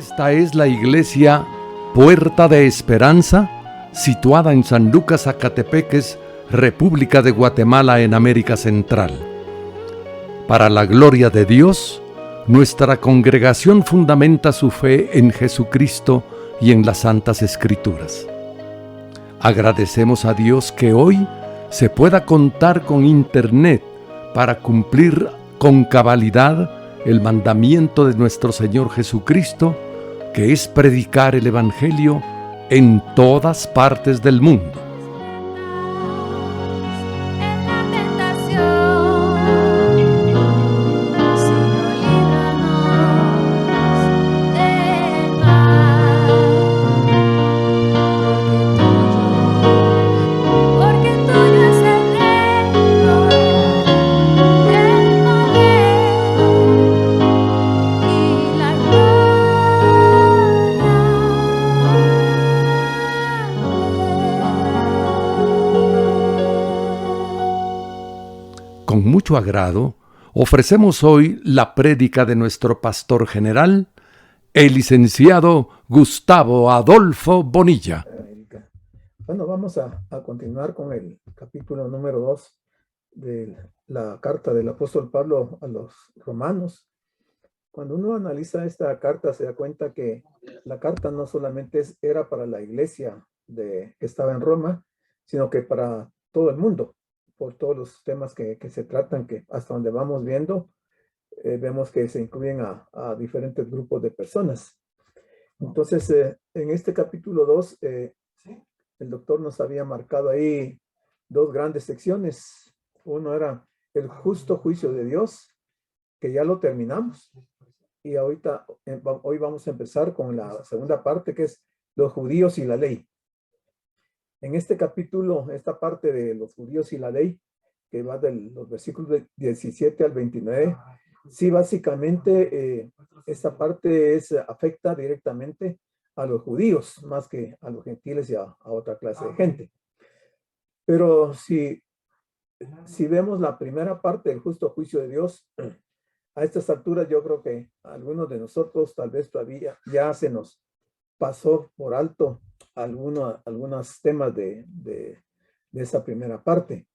Esta es la iglesia Puerta de Esperanza, situada en San Lucas, Zacatepeques, República de Guatemala, en América Central. Para la gloria de Dios, nuestra congregación fundamenta su fe en Jesucristo y en las Santas Escrituras. Agradecemos a Dios que hoy se pueda contar con Internet para cumplir con cabalidad el mandamiento de nuestro Señor Jesucristo, que es predicar el Evangelio en todas partes del mundo. Con mucho agrado, ofrecemos hoy la prédica de nuestro pastor general, el licenciado Gustavo Adolfo Bonilla. Bueno, vamos a continuar con el capítulo número 2 de la carta del apóstol Pablo a los romanos. Cuando uno analiza esta carta, se da cuenta que la carta no solamente era para la iglesia que estaba en Roma, sino que para todo el mundo, por todos los temas que se tratan, que hasta donde vamos viendo, vemos que se incluyen a diferentes grupos de personas. Entonces, en este capítulo 2, el doctor nos había marcado ahí dos grandes secciones. Uno era el justo juicio de Dios, que ya lo terminamos. Y ahorita, hoy vamos a empezar con la segunda parte, que es los judíos y la ley. En este capítulo, esta parte de los judíos y la ley, que va de los versículos 17 al 29, sí, básicamente esta parte afecta directamente a los judíos, más que a los gentiles y a otra clase de gente. Pero si vemos la primera parte del justo juicio de Dios, a estas alturas yo creo que a algunos de nosotros tal vez todavía ya se nos pasó por alto algunos temas de esa primera parte.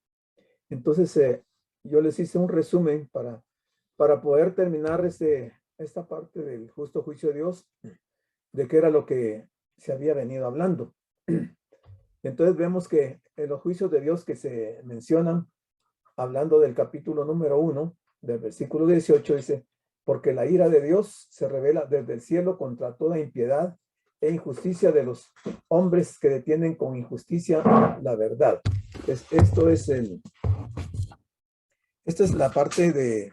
Entonces, yo les hice un resumen para poder terminar esta parte del justo juicio de Dios, de qué era lo que se había venido hablando. Entonces vemos que en los juicios de Dios que se mencionan, hablando del capítulo número 1, del versículo 18, dice: porque la ira de Dios se revela desde el cielo contra toda impiedad e injusticia de los hombres que detienen con injusticia la verdad. Esta es la parte de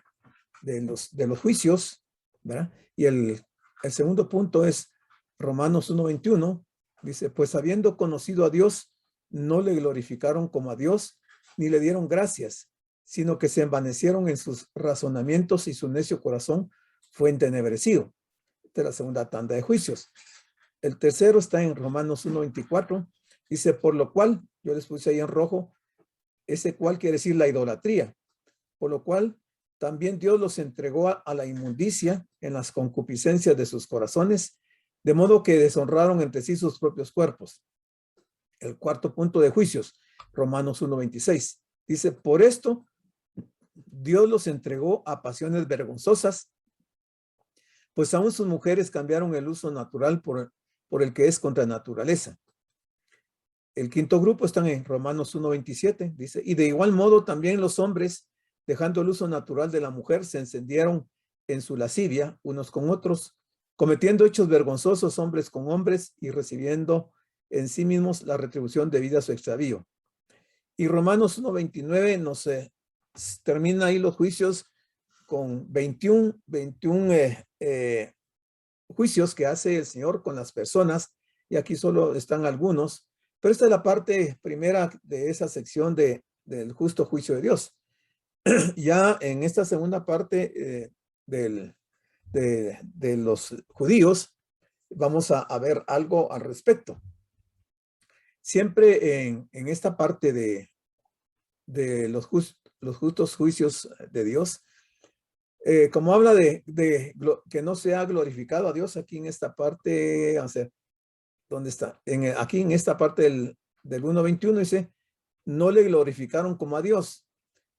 los juicios, ¿verdad? Y el segundo punto es Romanos 1:21, dice: pues habiendo conocido a Dios, no le glorificaron como a Dios, ni le dieron gracias, sino que se envanecieron en sus razonamientos y su necio corazón fue entenebrecido. Esta es la segunda tanda de juicios. El tercero está en Romanos 1:24, dice: por lo cual, yo les puse ahí en rojo, ese cual quiere decir la idolatría, por lo cual también Dios los entregó a la inmundicia en las concupiscencias de sus corazones, de modo que deshonraron entre sí sus propios cuerpos. El cuarto punto de juicios, Romanos 1:26, dice: por esto Dios los entregó a pasiones vergonzosas, pues aún sus mujeres cambiaron el uso natural por el que es contra naturaleza. El quinto grupo está en Romanos 1:27, dice: y de igual modo también los hombres, dejando el uso natural de la mujer, se encendieron en su lascivia unos con otros, cometiendo hechos vergonzosos hombres con hombres y recibiendo en sí mismos la retribución debida a su extravío. Y Romanos 1:29 nos termina ahí los juicios con 21 juicios que hace el Señor con las personas, y aquí solo están algunos, pero esta es la parte primera de esa sección del justo juicio de Dios. Ya en esta segunda parte de los judíos, vamos a ver algo al respecto. Siempre en esta parte de los justos juicios de Dios, como habla que no se ha glorificado a Dios aquí en esta parte, o sea, ¿dónde está? Aquí en esta parte del 1:21 dice, no le glorificaron como a Dios.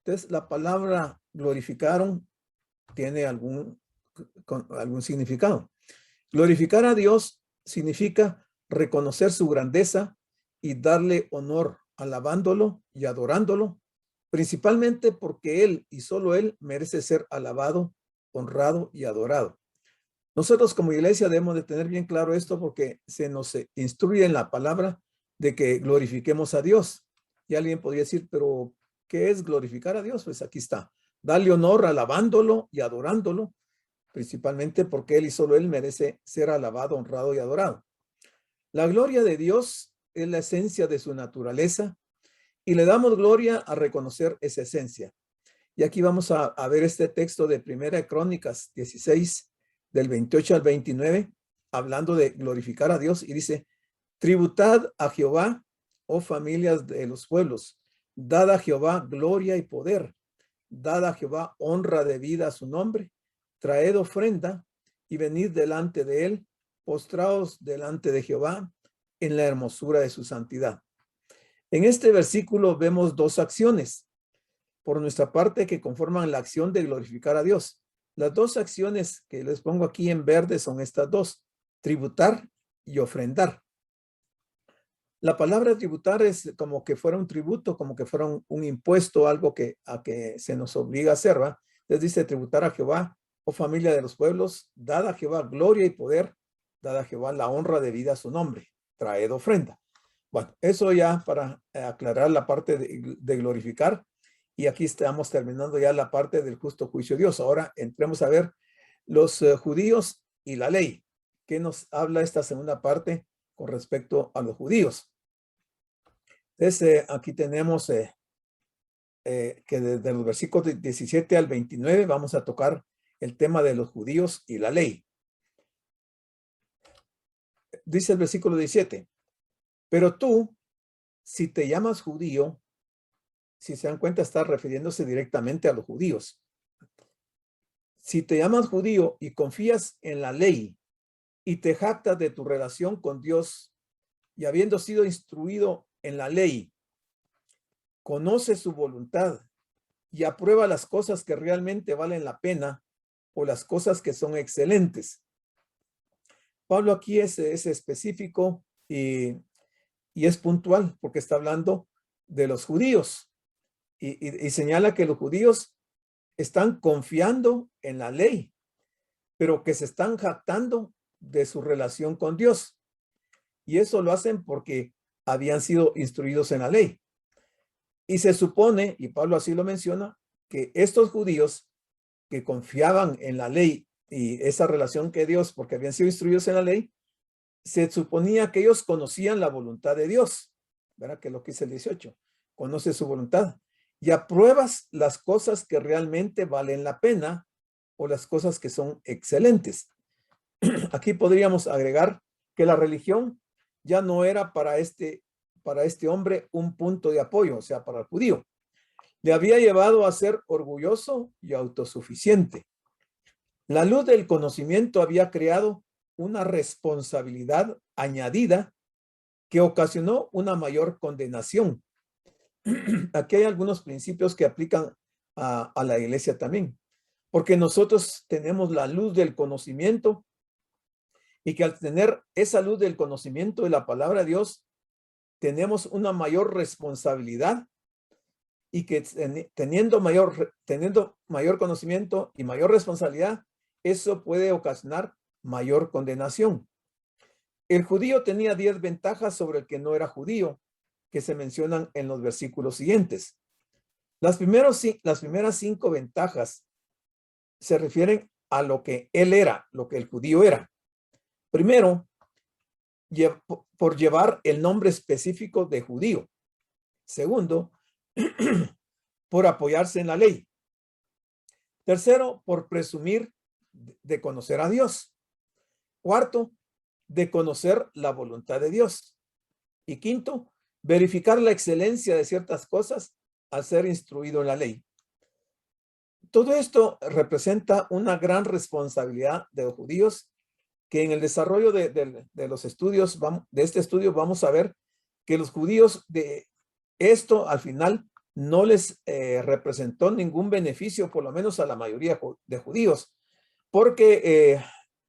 Entonces, la palabra glorificaron tiene algún significado. Glorificar a Dios significa reconocer su grandeza y darle honor, alabándolo y adorándolo, principalmente porque Él y solo Él merece ser alabado, honrado y adorado. Nosotros como iglesia debemos de tener bien claro esto porque se nos instruye en la palabra de que glorifiquemos a Dios. Y alguien podría decir, pero ¿qué es glorificar a Dios? Pues aquí está. Darle honor alabándolo y adorándolo, principalmente porque Él y solo Él merece ser alabado, honrado y adorado. La gloria de Dios es la esencia de su naturaleza y le damos gloria a reconocer esa esencia. Y aquí vamos a ver este texto de Primera de Crónicas 16, del 28 al 29, hablando de glorificar a Dios, y dice, tributad a Jehová, oh familias de los pueblos, dad a Jehová gloria y poder, dad a Jehová honra debida a su nombre, traed ofrenda y venid delante de él, postraos delante de Jehová en la hermosura de su santidad. En este versículo vemos dos acciones por nuestra parte que conforman la acción de glorificar a Dios. Las dos acciones que les pongo aquí en verde son estas dos, tributar y ofrendar. La palabra tributar es como que fuera un tributo, como que fuera un impuesto, algo a que se nos obliga a hacer, ¿va? Entonces dice tributar a Jehová, oh familia de los pueblos, dad a Jehová gloria y poder, dad a Jehová la honra debida a su nombre, traed ofrenda. Bueno, eso ya para aclarar la parte de glorificar. Y aquí estamos terminando ya la parte del justo juicio de Dios. Ahora entremos a ver los judíos y la ley. ¿Qué nos habla esta segunda parte con respecto a los judíos? Entonces, aquí tenemos que desde los versículos 17 al 29 vamos a tocar el tema de los judíos y la ley. Dice el versículo 17, pero tú, si te llamas judío, si se dan cuenta, está refiriéndose directamente a los judíos. Si te llamas judío y confías en la ley y te jactas de tu relación con Dios y habiendo sido instruido en la ley, conoces su voluntad y aprueba las cosas que realmente valen la pena o las cosas que son excelentes. Pablo aquí es específico y es puntual porque está hablando de los judíos y señala que los judíos están confiando en la ley, pero que se están jactando de su relación con Dios. Y eso lo hacen porque habían sido instruidos en la ley. Y se supone, y Pablo así lo menciona, que estos judíos que confiaban en la ley y esa relación que Dios, porque habían sido instruidos en la ley, se suponía que ellos conocían la voluntad de Dios. ¿Verdad? Que es lo que dice el 18. Conoce su voluntad. Y apruebas las cosas que realmente valen la pena o las cosas que son excelentes. Aquí podríamos agregar que la religión ya no era para este hombre un punto de apoyo, o sea, para el judío. Le había llevado a ser orgulloso y autosuficiente. La luz del conocimiento había creado una responsabilidad añadida que ocasionó una mayor condenación. Aquí hay algunos principios que aplican a la iglesia también, porque nosotros tenemos la luz del conocimiento y que al tener esa luz del conocimiento de la palabra de Dios, tenemos una mayor responsabilidad y que teniendo mayor conocimiento y mayor responsabilidad, eso puede ocasionar mayor condenación. El judío tenía 10 ventajas sobre el que no era judío, que se mencionan en los versículos siguientes. Las primeras 5 ventajas se refieren a lo que él era, lo que el judío era. Primero, por llevar el nombre específico de judío. Segundo, por apoyarse en la ley. Tercero, por presumir de conocer a Dios. Cuarto, de conocer la voluntad de Dios. Y quinto, verificar la excelencia de ciertas cosas al ser instruido en la ley. Todo esto representa una gran responsabilidad de los judíos, que en el desarrollo de los estudios, de este estudio, vamos a ver que los judíos de esto al final no les representó ningún beneficio, por lo menos a la mayoría de judíos, porque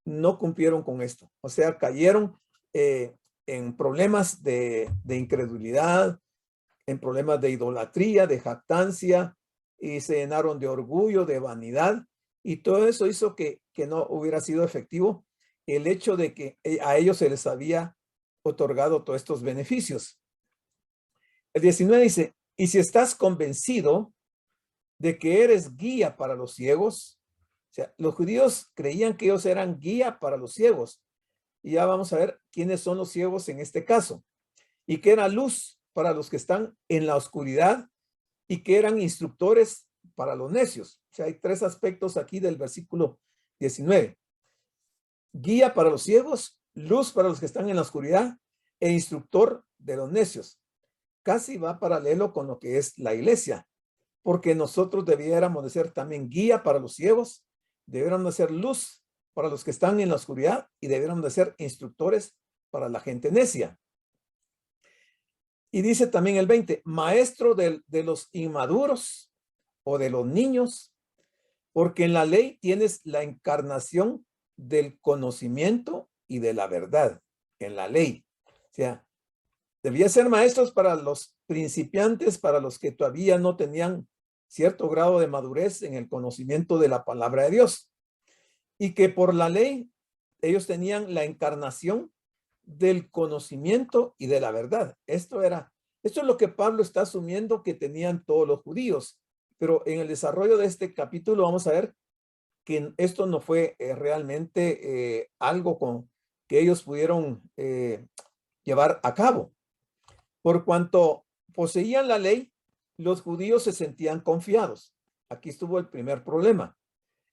no cumplieron con esto. O sea, cayeron en problemas de incredulidad, en problemas de idolatría, de jactancia, y se llenaron de orgullo, de vanidad, y todo eso hizo que no hubiera sido efectivo el hecho de que a ellos se les había otorgado todos estos beneficios. El 19 dice, y si estás convencido de que eres guía para los ciegos, o sea, los judíos creían que ellos eran guía para los ciegos, y ya vamos a ver quiénes son los ciegos en este caso, y que era luz para los que están en la oscuridad, y que eran instructores para los necios. O sea, hay tres aspectos aquí del versículo 19. Guía para los ciegos, luz para los que están en la oscuridad, e instructor de los necios. Casi va paralelo con lo que es la iglesia, porque nosotros debiéramos de ser también guía para los ciegos, debiéramos de ser luz para los que están en la oscuridad y debiéramos de ser instructores para la gente necia. Y dice también el 20, maestro de los inmaduros o de los niños, porque en la ley tienes la encarnación del conocimiento y de la verdad, en la ley. O sea, debía ser maestros para los principiantes, para los que todavía no tenían cierto grado de madurez en el conocimiento de la palabra de Dios. Y que por la ley ellos tenían la encarnación del conocimiento y de la verdad. Esto es lo que Pablo está asumiendo que tenían todos los judíos, pero en el desarrollo de este capítulo vamos a ver que esto no fue realmente algo que ellos pudieron llevar a cabo. Por cuanto poseían la ley, los judíos se sentían confiados. Aquí estuvo el primer problema.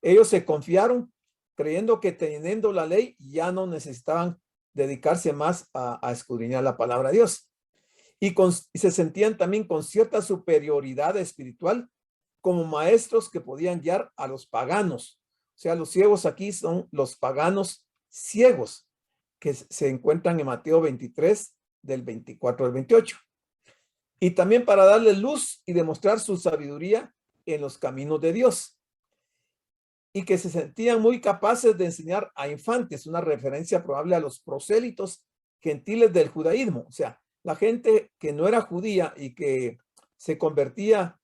Ellos se confiaron creyendo que teniendo la ley ya no necesitaban dedicarse más a escudriñar la palabra de Dios. Y se sentían también con cierta superioridad espiritual como maestros que podían guiar a los paganos. O sea, los ciegos aquí son los paganos ciegos que se encuentran en Mateo 23, del 24 al 28. Y también para darle luz y demostrar su sabiduría en los caminos de Dios. Y que se sentían muy capaces de enseñar a infantes, una referencia probable a los prosélitos gentiles del judaísmo. O sea, la gente que no era judía y que se convertía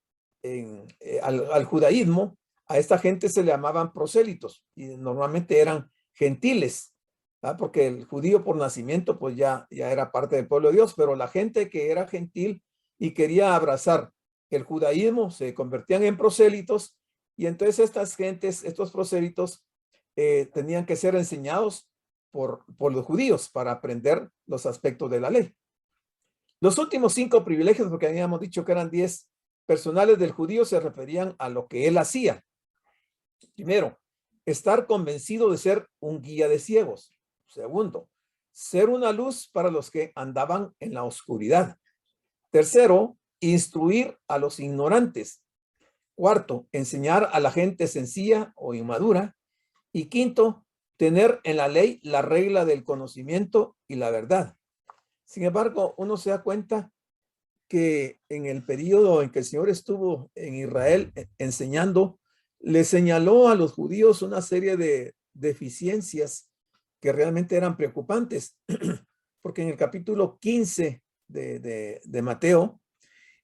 al judaísmo, a esta gente se le llamaban prosélitos y normalmente eran gentiles, ¿verdad? Porque el judío por nacimiento pues ya era parte del pueblo de Dios, pero la gente que era gentil y quería abrazar el judaísmo se convertían en prosélitos. Y entonces estas gentes, estos prosélitos, tenían que ser enseñados por los judíos para aprender los aspectos de la ley. Los últimos 5 privilegios, porque habíamos dicho que eran 10 personales del judío, se referían a lo que él hacía. Primero, estar convencido de ser un guía de ciegos. Segundo, ser una luz para los que andaban en la oscuridad. Tercero, instruir a los ignorantes. Cuarto, enseñar a la gente sencilla o inmadura. Y quinto, tener en la ley la regla del conocimiento y la verdad. Sin embargo, uno se da cuenta que en el periodo en que el Señor estuvo en Israel enseñando, le señaló a los judíos una serie de deficiencias que realmente eran preocupantes. Porque en el capítulo 15 de Mateo,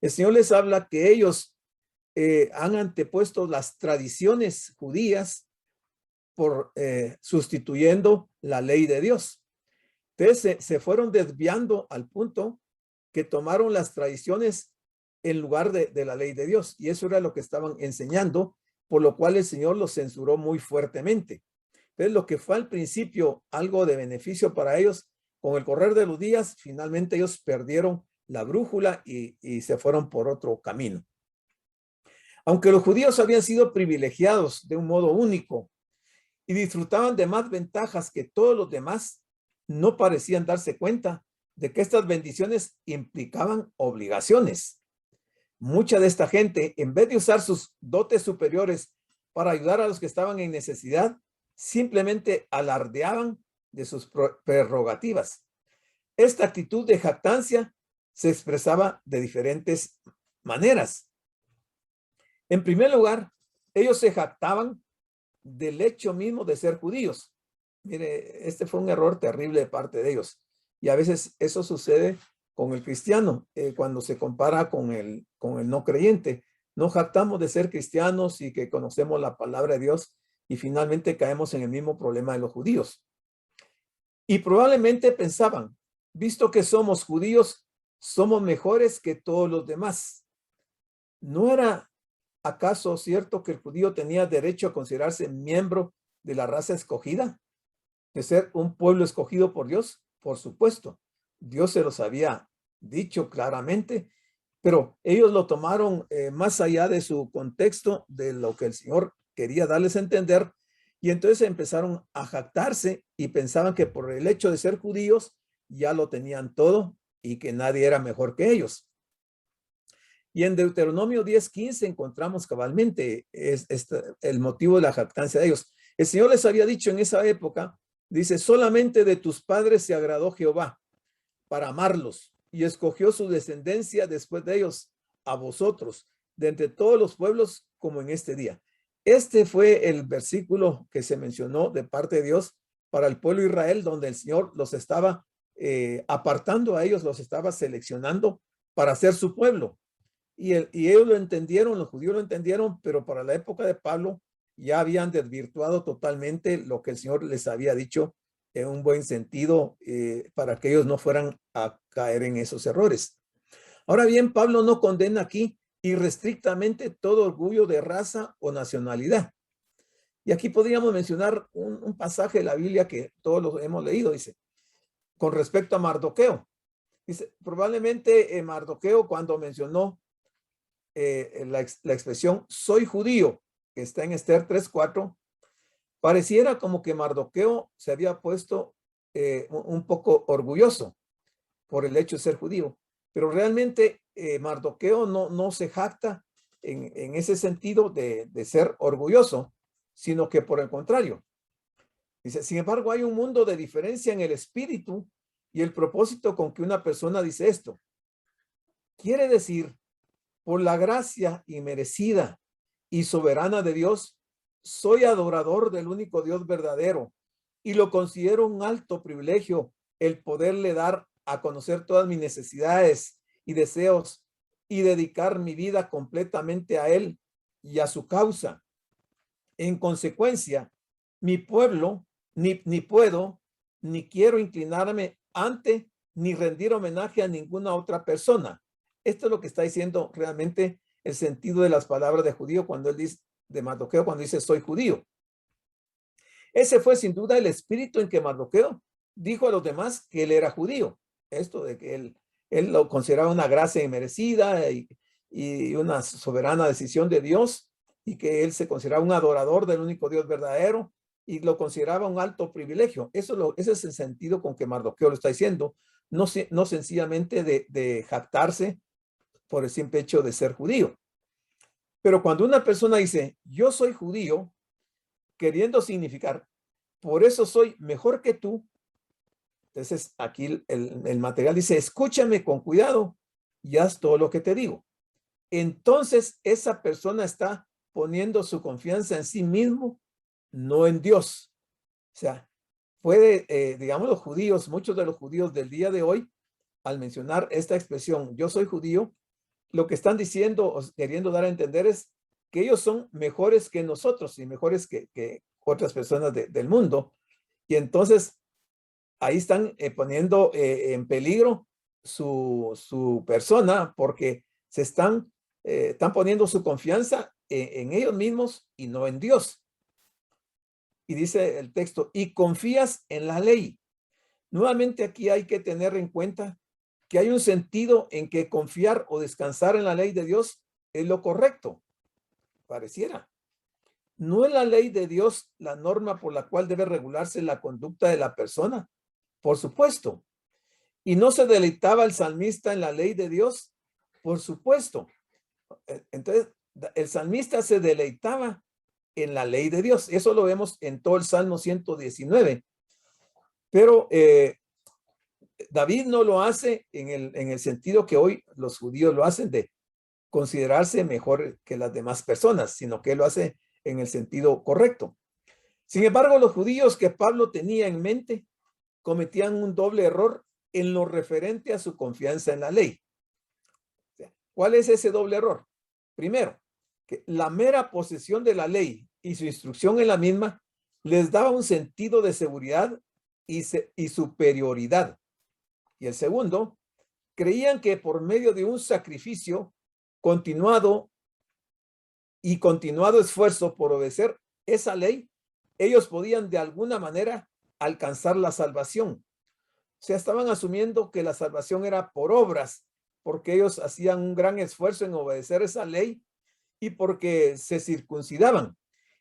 el Señor les habla que ellos han antepuesto las tradiciones judías por sustituyendo la ley de Dios. Entonces se fueron desviando al punto que tomaron las tradiciones en lugar de la ley de Dios. Y eso era lo que estaban enseñando, por lo cual el Señor los censuró muy fuertemente. Entonces lo que fue al principio algo de beneficio para ellos, con el correr de los días, finalmente ellos perdieron la brújula y se fueron por otro camino. Aunque los judíos habían sido privilegiados de un modo único y disfrutaban de más ventajas que todos los demás, no parecían darse cuenta de que estas bendiciones implicaban obligaciones. Mucha de esta gente, en vez de usar sus dotes superiores para ayudar a los que estaban en necesidad, simplemente alardeaban de sus prerrogativas. Esta actitud de jactancia se expresaba de diferentes maneras. En primer lugar, ellos se jactaban del hecho mismo de ser judíos. Mire, este fue un error terrible de parte de ellos. Y a veces eso sucede con el cristiano, cuando se compara con el no creyente. Nos jactamos de ser cristianos y que conocemos la palabra de Dios y finalmente caemos en el mismo problema de los judíos. Y probablemente pensaban, visto que somos judíos, somos mejores que todos los demás. ¿No era acaso cierto que el judío tenía derecho a considerarse miembro de la raza escogida? ¿De ser un pueblo escogido por Dios? Por supuesto. Dios se los había dicho claramente, pero ellos lo tomaron más allá de su contexto, de lo que el Señor quería darles a entender, y entonces empezaron a jactarse y pensaban que por el hecho de ser judíos ya lo tenían todo y que nadie era mejor que ellos. Y en Deuteronomio 10:15 encontramos cabalmente el motivo de la jactancia de ellos. El Señor les había dicho en esa época, dice, solamente de tus padres se agradó Jehová para amarlos y escogió su descendencia después de ellos a vosotros, de entre todos los pueblos como en este día. Este fue el versículo que se mencionó de parte de Dios para el pueblo de Israel, donde el Señor los estaba apartando a ellos, los estaba seleccionando para ser su pueblo. Y ellos lo entendieron, los judíos lo entendieron, pero para la época de Pablo ya habían desvirtuado totalmente lo que el Señor les había dicho en un buen sentido, para que ellos no fueran a caer en esos errores. Ahora bien, Pablo no condena aquí irrestrictamente todo orgullo de raza o nacionalidad. Y aquí podríamos mencionar un pasaje de la Biblia que todos lo hemos leído, dice, con respecto a Mardoqueo. Dice, probablemente Mardoqueo cuando mencionó la expresión soy judío, que está en Esther 3:4, pareciera como que Mardoqueo se había puesto un poco orgulloso por el hecho de ser judío, pero realmente Mardoqueo no se jacta en ese sentido de ser orgulloso, sino que por el contrario. Dice, sin embargo, hay un mundo de diferencia en el espíritu y el propósito con que una persona dice esto. Quiere decir, por la gracia inmerecida y soberana de Dios, soy adorador del único Dios verdadero y lo considero un alto privilegio el poderle dar a conocer todas mis necesidades y deseos y dedicar mi vida completamente a Él y a su causa. En consecuencia, mi pueblo ni puedo ni quiero inclinarme ante ni rendir homenaje a ninguna otra persona. Esto es lo que está diciendo realmente el sentido de las palabras de judío cuando él dice, de Mardoqueo, cuando dice soy judío. Ese fue sin duda el espíritu en que Mardoqueo dijo a los demás que él era judío. Esto de que él lo consideraba una gracia inmerecida y una soberana decisión de Dios, y que él se consideraba un adorador del único Dios verdadero y lo consideraba un alto privilegio. Ese es el sentido con que Mardoqueo lo está diciendo, no sencillamente de jactarse por el simple hecho de ser judío. Pero cuando una persona dice, yo soy judío, queriendo significar, por eso soy mejor que tú, entonces aquí el material dice, escúchame con cuidado y haz todo lo que te digo. Entonces esa persona está poniendo su confianza en sí mismo, no en Dios. O sea, digamos los judíos, muchos de los judíos del día de hoy, al mencionar esta expresión, yo soy judío, lo que están diciendo o queriendo dar a entender es que ellos son mejores que nosotros y mejores que otras personas del mundo. Y entonces ahí están poniendo en peligro su persona porque están poniendo su confianza en ellos mismos y no en Dios. Y dice el texto, y confías en la ley. Nuevamente aquí hay que tener en cuenta que hay un sentido en que confiar o descansar en la ley de Dios es lo correcto, pareciera. ¿No es la ley de Dios la norma por la cual debe regularse la conducta de la persona? Por supuesto. ¿Y no se deleitaba el salmista en la ley de Dios? Por supuesto. Entonces, el salmista se deleitaba en la ley de Dios. Eso lo vemos en todo el Salmo 119. Pero David no lo hace en el sentido que hoy los judíos lo hacen, de considerarse mejor que las demás personas, sino que él lo hace en el sentido correcto. Sin embargo, los judíos que Pablo tenía en mente cometían un doble error en lo referente a su confianza en la ley. ¿Cuál es ese doble error? Primero, que la mera posesión de la ley y su instrucción en la misma les daba un sentido de seguridad y superioridad. Y el segundo, creían que por medio de un sacrificio continuado esfuerzo por obedecer esa ley, ellos podían de alguna manera alcanzar la salvación. O sea, estaban asumiendo que la salvación era por obras, porque ellos hacían un gran esfuerzo en obedecer esa ley y porque se circuncidaban.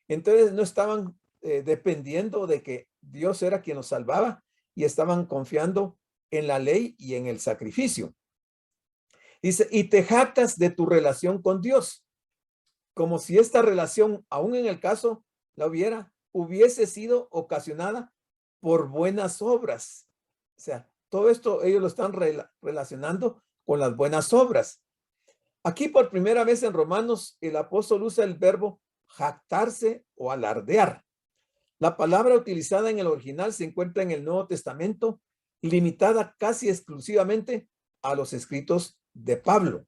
Entonces no estaban dependiendo de que Dios era quien los salvaba, y estaban confiando en la ley y en el sacrificio. Dice, y te jactas de tu relación con Dios, como si esta relación, aún en el caso la hubiese sido ocasionada por buenas obras. O sea, todo esto ellos lo están relacionando con las buenas obras. Aquí por primera vez en Romanos, el apóstol usa el verbo jactarse o alardear. La palabra utilizada en el original se encuentra en el Nuevo Testamento, limitada casi exclusivamente a los escritos de Pablo.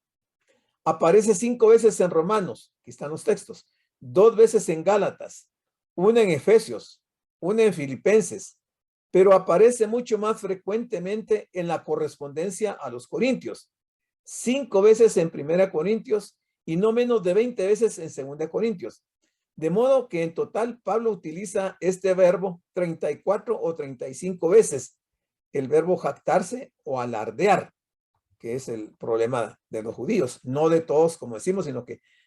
Aparece 5 veces en Romanos, aquí están los textos, 2 veces en Gálatas, 1 en Efesios, 1 en Filipenses, pero aparece mucho más frecuentemente en la correspondencia a los Corintios, 5 veces en 1 Corintios y no menos de 20 veces en 2 Corintios. De modo que en total Pablo utiliza este verbo 34 o 35 veces, el verbo jactarse o alardear, que es el problema de los judíos, no de todos, como decimos,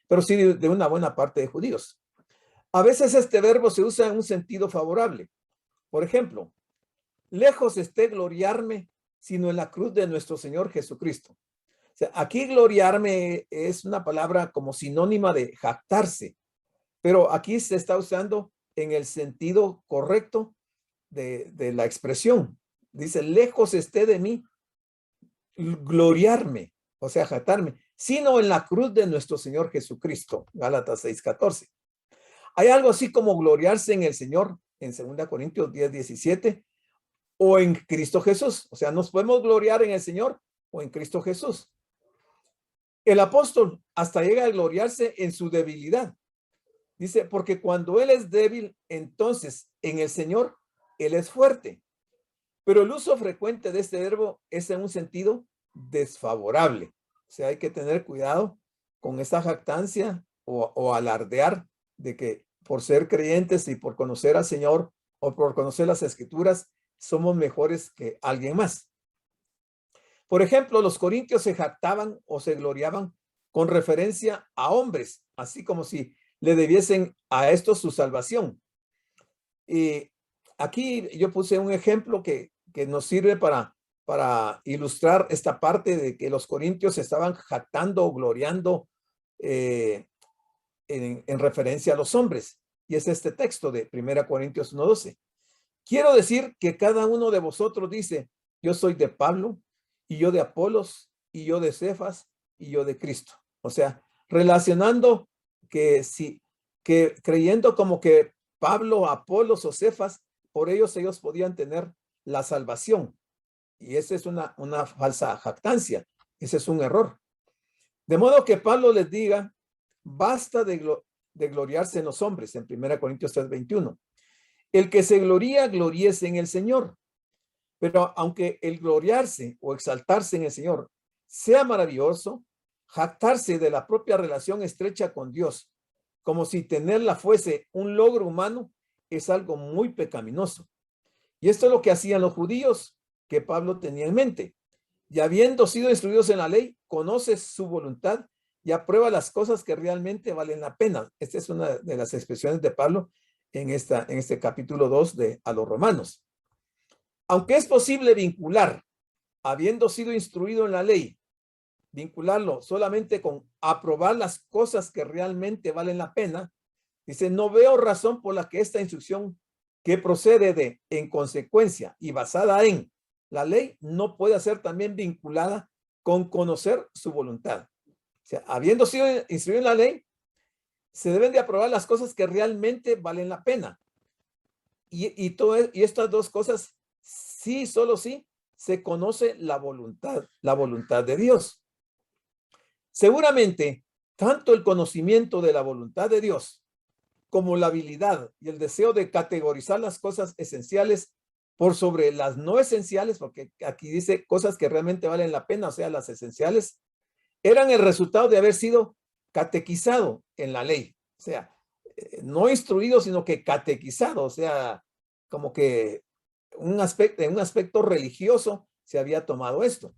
pero sí de una buena parte de judíos. A veces este verbo se usa en un sentido favorable. Por ejemplo, lejos esté gloriarme, sino en la cruz de nuestro Señor Jesucristo. O sea, aquí gloriarme es una palabra como sinónima de jactarse, pero aquí se está usando en el sentido correcto de la expresión. Dice, lejos esté de mí gloriarme, o sea, jactarme, sino en la cruz de nuestro Señor Jesucristo. Gálatas 6:14. Hay algo así como gloriarse en el Señor en 2 Corintios 10:17 o en Cristo Jesús. O sea, nos podemos gloriar en el Señor o en Cristo Jesús. El apóstol hasta llega a gloriarse en su debilidad. Dice, porque cuando él es débil, entonces en el Señor, él es fuerte. Pero el uso frecuente de este verbo es en un sentido desfavorable. O sea, hay que tener cuidado con esta jactancia o alardear de que por ser creyentes y por conocer al Señor o por conocer las Escrituras, somos mejores que alguien más. Por ejemplo, los corintios se jactaban o se gloriaban con referencia a hombres, así como si le debiesen a estos su salvación. Y aquí yo puse un ejemplo que nos sirve para ilustrar esta parte de que los corintios se estaban jactando o gloriando en referencia a los hombres. Y es este texto de 1 Corintios 1:12. Quiero decir que cada uno de vosotros dice, yo soy de Pablo, y yo de Apolos, y yo de Cefas, y yo de Cristo. O sea, relacionando que creyendo como que Pablo, Apolos o Cefas, por ellos podían tener la salvación. Y esa es una falsa jactancia. Ese es un error. De modo que Pablo les diga, basta de gloriarse en los hombres, en 1 Corintios 3:21. El que se gloría, gloríese en el Señor. Pero aunque el gloriarse o exaltarse en el Señor sea maravilloso, jactarse de la propia relación estrecha con Dios, como si tenerla fuese un logro humano, es algo muy pecaminoso. Y esto es lo que hacían los judíos que Pablo tenía en mente. Y habiendo sido instruidos en la ley, conoce su voluntad y aprueba las cosas que realmente valen la pena. Esta es una de las expresiones de Pablo en este capítulo 2 a los Romanos. Aunque es posible vincular, habiendo sido instruido en la ley, vincularlo solamente con aprobar las cosas que realmente valen la pena, Dice, no veo razón por la que esta instrucción que procede de, en consecuencia y basada en la ley, no pueda ser también vinculada con conocer su voluntad. O sea, habiendo sido instruido en la ley, se deben de aprobar las cosas que realmente valen la pena. Y estas dos cosas, sí, solo sí, se conoce la voluntad de Dios. Seguramente, tanto el conocimiento de la voluntad de Dios como la habilidad y el deseo de categorizar las cosas esenciales por sobre las no esenciales, porque aquí dice cosas que realmente valen la pena, o sea, las esenciales, eran el resultado de haber sido catequizado en la ley. O sea, no instruido, sino que catequizado, o sea, como que en un aspecto religioso se había tomado esto.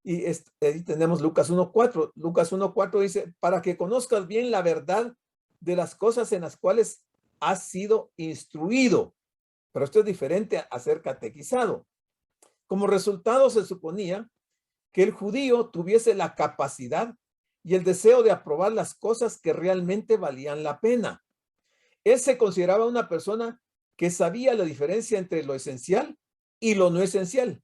Y ahí tenemos Lucas 1:4. Lucas 1:4 dice, para que conozcas bien la verdad de las cosas en las cuales has sido instruido. Pero esto es diferente a ser catequizado. Como resultado se suponía que el judío tuviese la capacidad y el deseo de aprobar las cosas que realmente valían la pena. Él se consideraba una persona que sabía la diferencia entre lo esencial y lo no esencial,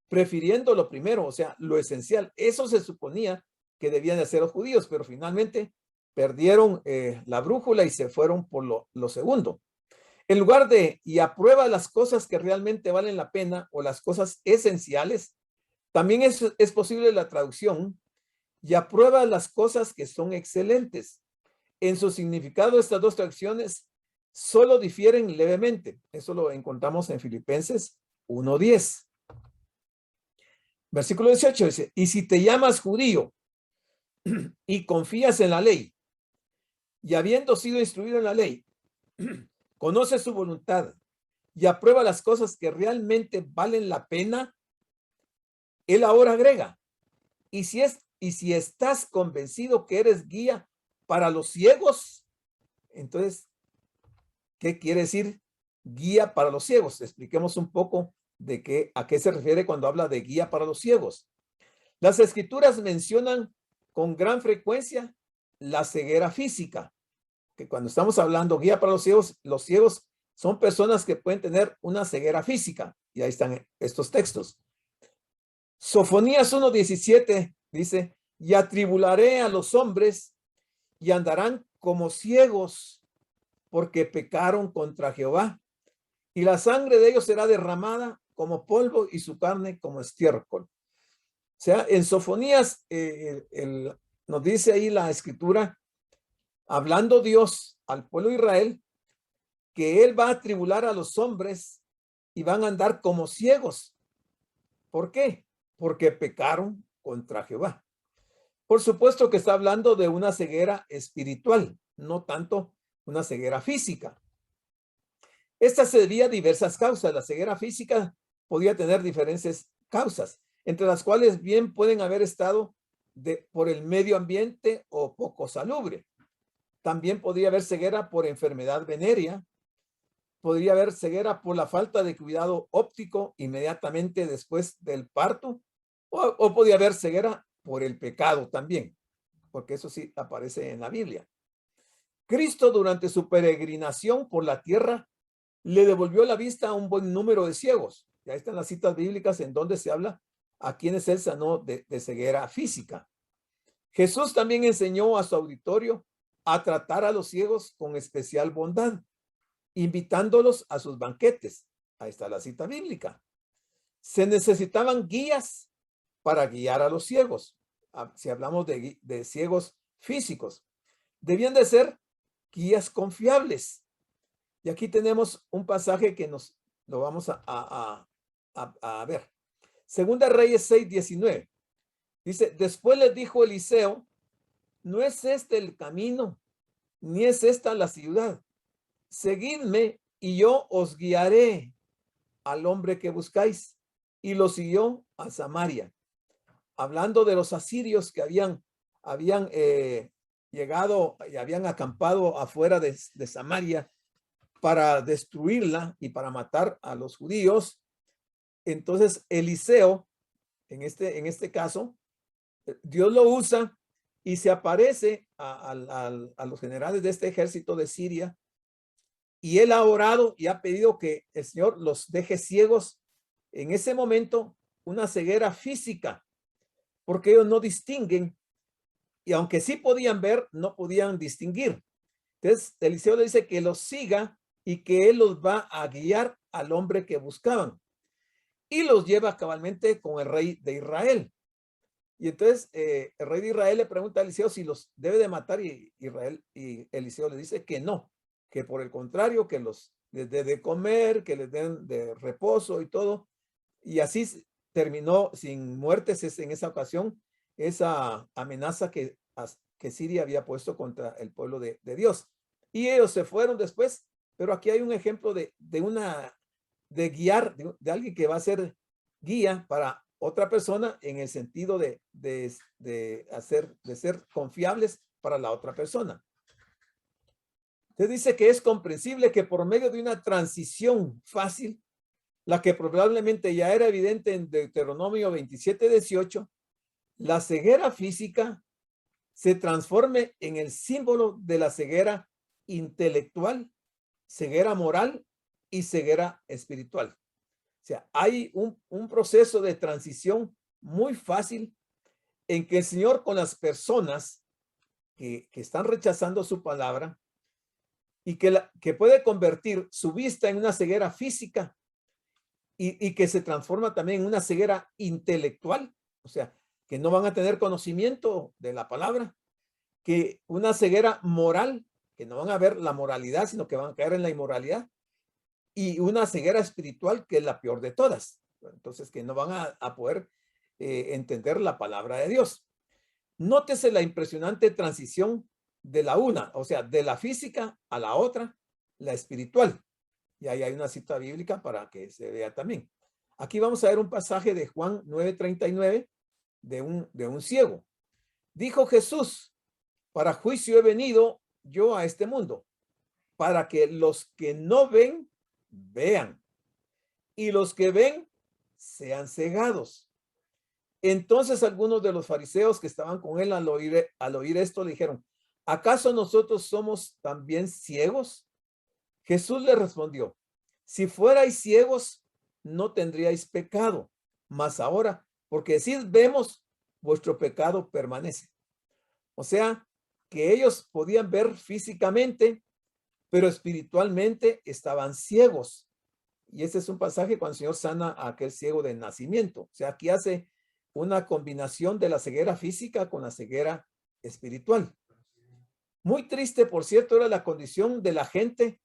prefiriendo lo primero, o sea, lo esencial. Eso se suponía que debían de hacer los judíos, pero finalmente perdieron la brújula y se fueron por lo segundo. En lugar de y aprueba las cosas que realmente valen la pena o las cosas esenciales, también es posible la traducción y aprueba las cosas que son excelentes. En su significado, estas dos traducciones solo difieren levemente. Eso lo encontramos en Filipenses 1:10. Versículo 18 dice, y si te llamas judío y confías en la ley, y habiendo sido instruido en la ley, conoces su voluntad y aprueba las cosas que realmente valen la pena, él ahora agrega, y si estás convencido que eres guía para los ciegos, entonces, ¿qué quiere decir guía para los ciegos? Expliquemos un poco a qué se refiere cuando habla de guía para los ciegos. Las escrituras mencionan con gran frecuencia la ceguera física, que cuando estamos hablando guía para los ciegos son personas que pueden tener una ceguera física, y ahí están estos textos. Sofonías 1:17 dice, y atribularé a los hombres y andarán como ciegos porque pecaron contra Jehová, y la sangre de ellos será derramada como polvo y su carne como estiércol. O sea, en Sofonías nos dice ahí la escritura, hablando Dios al pueblo de Israel, que él va a atribular a los hombres y van a andar como ciegos. ¿Por qué? Porque pecaron contra Jehová. Por supuesto que está hablando de una ceguera espiritual, no tanto una ceguera física. Esta se debía a diversas causas. La ceguera física podía tener diferentes causas, entre las cuales bien pueden haber estado por el medio ambiente o poco salubre. También podría haber ceguera por enfermedad venérea. Podría haber ceguera por la falta de cuidado óptico inmediatamente después del parto, o podría haber ceguera por el pecado también, porque eso sí aparece en la Biblia. Cristo, durante su peregrinación por la tierra, le devolvió la vista a un buen número de ciegos. Ya están las citas bíblicas en donde se habla a quienes él sanó de ceguera física. Jesús también enseñó a su auditorio a tratar a los ciegos con especial bondad, invitándolos a sus banquetes. Ahí está la cita bíblica. Se necesitaban guías para guiar a los ciegos. Si hablamos de ciegos físicos, debían de ser guías confiables. Y aquí tenemos un pasaje que lo vamos a ver. Segunda Reyes 6:19. Dice, después les dijo Eliseo, no es este el camino, ni es esta la ciudad. Seguidme y yo os guiaré al hombre que buscáis. Y lo siguió a Samaria. Hablando de los asirios que habían llegado y habían acampado afuera de Samaria para destruirla y para matar a los judíos. Entonces Eliseo, en este caso, Dios lo usa y se aparece a los generales de este ejército de Siria, y él ha orado y ha pedido que el Señor los deje ciegos. En ese momento, una ceguera física, porque ellos no distinguen, y aunque sí podían ver, no podían distinguir. Entonces, Eliseo le dice que los siga y que él los va a guiar al hombre que buscaban, y los lleva cabalmente con el rey de Israel. Y entonces el rey de Israel le pregunta a Eliseo si los debe de matar, y Eliseo le dice que no, que por el contrario, que les dé de comer, que les den de reposo y todo. Y así terminó sin muertes en esa ocasión, esa amenaza que Siria había puesto contra el pueblo de Dios. Y ellos se fueron después, pero aquí hay un ejemplo de guiar, de alguien que va a ser guía para otra persona, en el sentido de ser confiables para la otra persona. Se dice que es comprensible que por medio de una transición fácil, la que probablemente ya era evidente en Deuteronomio 27:18, la ceguera física se transforme en el símbolo de la ceguera intelectual, ceguera moral y ceguera espiritual. O sea, hay un proceso de transición muy fácil en que el Señor, con las personas que están rechazando su palabra, y que puede convertir su vista en una ceguera física, y que se transforma también en una ceguera intelectual, o sea, que no van a tener conocimiento de la palabra, que una ceguera moral, que no van a ver la moralidad, sino que van a caer en la inmoralidad, y una ceguera espiritual, que es la peor de todas. Entonces, que no van a poder entender la palabra de Dios. Nótese la impresionante transición de la una, o sea, de la física a la otra, la espiritual. Y ahí hay una cita bíblica para que se vea también. Aquí vamos a ver un pasaje de Juan 9:39 de un ciego. Dijo Jesús: para juicio he venido yo a este mundo, para que los que no ven, vean, y los que ven, sean cegados. Entonces algunos de los fariseos que estaban con él al oír esto le dijeron: ¿acaso nosotros somos también ciegos? Jesús le respondió: si fuerais ciegos, no tendríais pecado, mas ahora, porque decís vemos, vuestro pecado permanece. O sea, que ellos podían ver físicamente, pero espiritualmente estaban ciegos. Y ese es un pasaje cuando el Señor sana a aquel ciego de nacimiento. O sea, aquí hace una combinación de la ceguera física con la ceguera espiritual. Muy triste, por cierto, era la condición de la gente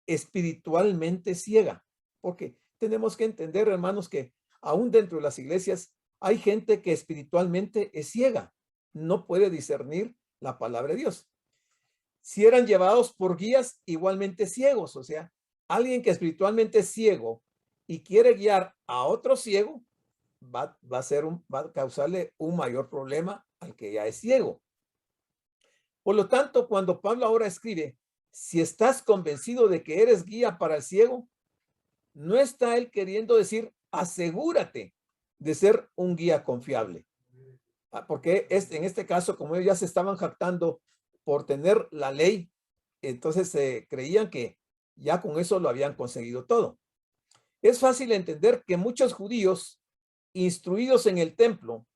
espiritualmente ciega, porque tenemos que entender, hermanos, que aún dentro de las iglesias hay gente que espiritualmente es ciega, no puede discernir la palabra de Dios. Si eran llevados por guías igualmente ciegos, o sea, alguien que espiritualmente es ciego y quiere guiar a otro ciego, va a causarle un mayor problema al que ya es ciego. Por lo tanto, cuando Pablo ahora escribe: si estás convencido de que eres guía para el ciego, no está él queriendo decir asegúrate de ser un guía confiable. Porque en este caso, como ellos ya se estaban jactando por tener la ley, entonces creían que ya con eso lo habían conseguido todo. Es fácil entender que muchos judíos instruidos en el templo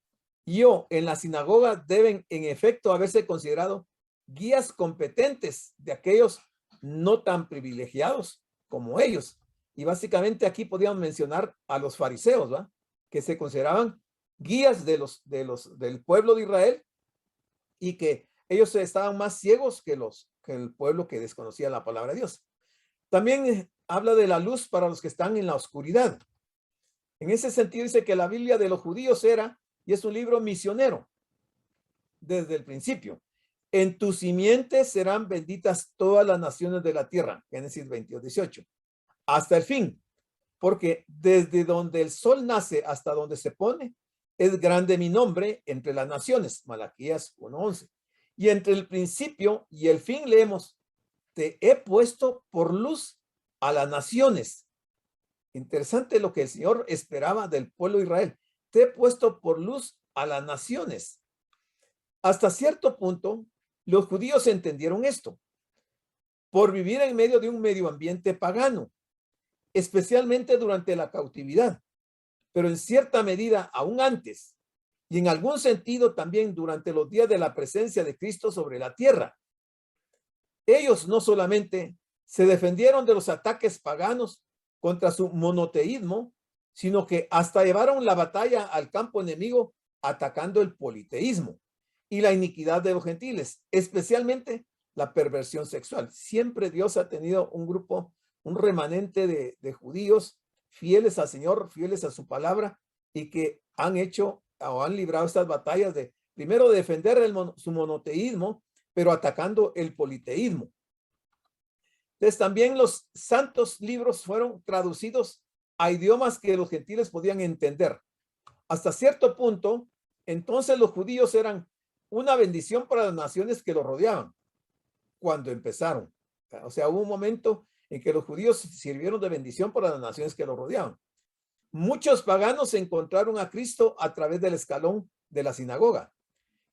y en la sinagoga deben en efecto haberse considerado guías competentes de aquellos no tan privilegiados como ellos. Y básicamente aquí podíamos mencionar a los fariseos, ¿va? Que se consideraban guías del pueblo de Israel, y que ellos estaban más ciegos que el pueblo que desconocía la palabra de Dios. También habla de la luz para los que están en la oscuridad. En ese sentido dice que la Biblia de los judíos era y es un libro misionero desde el principio. En tu simiente serán benditas todas las naciones de la tierra, Génesis 22:18, hasta el fin, porque desde donde el sol nace hasta donde se pone, es grande mi nombre entre las naciones, Malaquías 1:11. Y entre el principio y el fin leemos: te he puesto por luz a las naciones. Interesante lo que el Señor esperaba del pueblo de Israel: te he puesto por luz a las naciones. Hasta cierto punto, los judíos entendieron esto por vivir en medio de un medio ambiente pagano, especialmente durante la cautividad, pero en cierta medida aún antes y en algún sentido también durante los días de la presencia de Cristo sobre la tierra. Ellos no solamente se defendieron de los ataques paganos contra su monoteísmo, sino que hasta llevaron la batalla al campo enemigo atacando el politeísmo y la iniquidad de los gentiles, especialmente la perversión sexual. Siempre Dios ha tenido un grupo, un remanente de judíos fieles al Señor, fieles a su palabra y que han hecho o han librado estas batallas de primero defender su monoteísmo, pero atacando el politeísmo. Entonces también los santos libros fueron traducidos a idiomas que los gentiles podían entender. Hasta cierto punto, entonces los judíos eran una bendición para las naciones que los rodeaban cuando empezaron. O sea, hubo un momento en que los judíos sirvieron de bendición para las naciones que los rodeaban. Muchos paganos encontraron a Cristo a través del escalón de la sinagoga,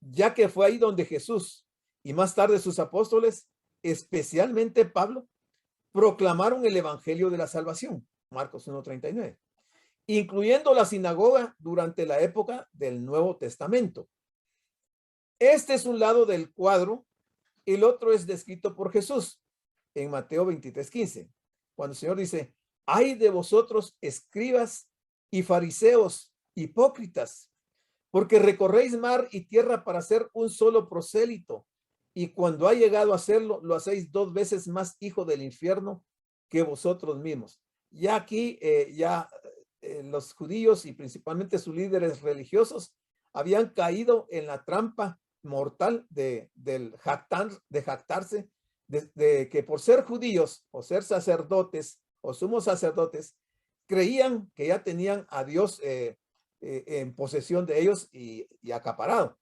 ya que fue ahí donde Jesús y más tarde sus apóstoles, especialmente Pablo, proclamaron el evangelio de la salvación, Marcos 1:39, incluyendo la sinagoga durante la época del Nuevo Testamento. Este es un lado del cuadro, el otro es descrito por Jesús en Mateo 23:15, cuando el Señor dice: ay de vosotros, escribas y fariseos, hipócritas, porque recorréis mar y tierra para hacer un solo prosélito, y cuando ha llegado a hacerlo, lo hacéis 2 veces más hijo del infierno que vosotros mismos. Ya aquí, los judíos y principalmente sus líderes religiosos habían caído en la trampa mortal de jactarse, de que por ser judíos o ser sacerdotes o sumos sacerdotes, creían que ya tenían a Dios en posesión de ellos y acaparado.